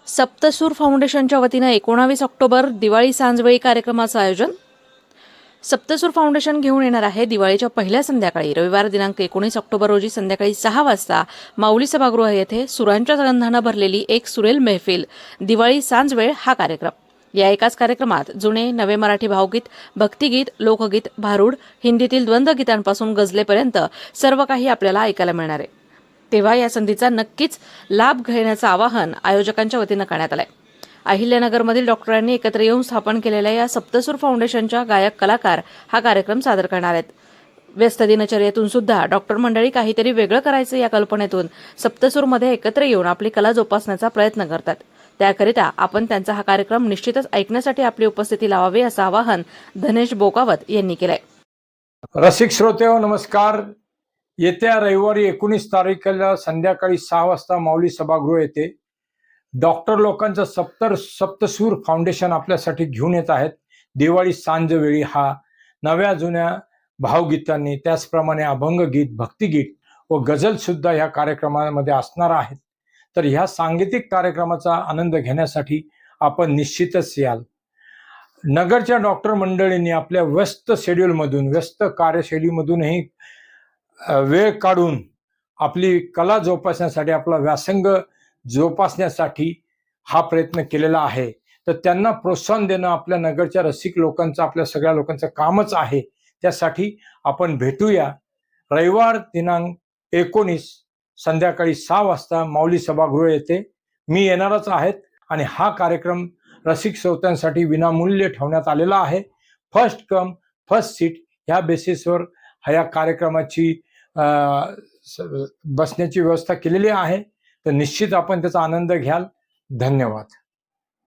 सप्तसूर फाउंडेशनच्या वतीनं 19 ऑक्टोबर दिवाळी सांजवेळी कार्यक्रमाचं आयोजन. सप्तसूर फाउंडेशन घेऊन येणार आहे दिवाळीच्या पहिल्या संध्याकाळी रविवार दिनांक 19 ऑक्टोबर रोजी संध्याकाळी 6 वाजता माऊली सभागृह येथे सुरांच्या गंधानं भरलेली एक सुरेल महफिल दिवाळी सांजवेळ हा कार्यक्रम. या एकाच कार्यक्रमात जुने नवे मराठी भावगीत, भक्तिगीत, लोकगीत, भारूड, हिंदीतील द्वंद्वगीतांपासून गझलेपर्यंत सर्व काही आपल्याला ऐकायला मिळणार आहे. तेव्हा या संधीचा नक्कीच लाभ घेण्याचं आवाहन आयोजकांच्या वतीनं करण्यात आलंय. अहिल्यानगरमधील डॉक्टरांनी एकत्र येऊन स्थापन केलेल्या या सप्तसूर फाउंडेशनच्या गायक कलाकार हा कार्यक्रम सादर करणार आहेत. व्यस्त दिनचर्येतून सुद्धा डॉक्टर मंडळी काहीतरी वेगळं करायचं या कल्पनेतून सप्तसूरमध्ये एकत्र येऊन आपली कला जोपासण्याचा प्रयत्न करतात. त्याकरिता आपण त्यांचा हा कार्यक्रम निश्चितच ऐकण्यासाठी आपली उपस्थिती लावावी असं आवाहन धनेश बोकावत यांनी केलंय. रसिक श्रोतेहो नमस्कार. येत्या रविवारी 19 तारखेला संध्याकाळी 6 वाजता माऊली सभागृह येथे डॉक्टर लोकांचं सप्तसूर फाउंडेशन आपल्यासाठी घेऊन येत आहेत. दिवाळी सांजवेळी हा नव्या जुन्या भावगीतांनी त्याचप्रमाणे अभंगगीत, भक्तिगीत व गझल सुद्धा ह्या कार्यक्रमामध्ये असणार आहेत. तर ह्या सांगीतिक कार्यक्रमाचा आनंद घेण्यासाठी आपण निश्चितच याल. नगरच्या डॉक्टर मंडळींनी आपल्या व्यस्त शेड्यूलमधून, व्यस्त कार्यशैलीमधूनही वेळ काढून आपली कला जोपासण्यासाठी, आपला व्यासंग जोपासण्यासाठी हा प्रयत्न केलेला आहे. तर त्यांना प्रोत्साहन देणं आपल्या नगरच्या रसिक लोकांचं, आपल्या सगळ्या लोकांचं कामच आहे. त्यासाठी आपण भेटूया रविवार दिनांक 19 संध्याकाळी 6 वाजता माऊली सभागृह येथे. मी येणारच आहेत आणि हा कार्यक्रम रसिक श्रोत्यांसाठी विनामूल्य ठेवण्यात आलेला आहे. फर्स्ट कम फर्स्ट सीट ह्या बेसिसवर ह्या कार्यक्रमाची बसण्याची व्यवस्था केलेली आहे. तर निश्चित आपण त्याचा आनंद घ्याल. धन्यवाद.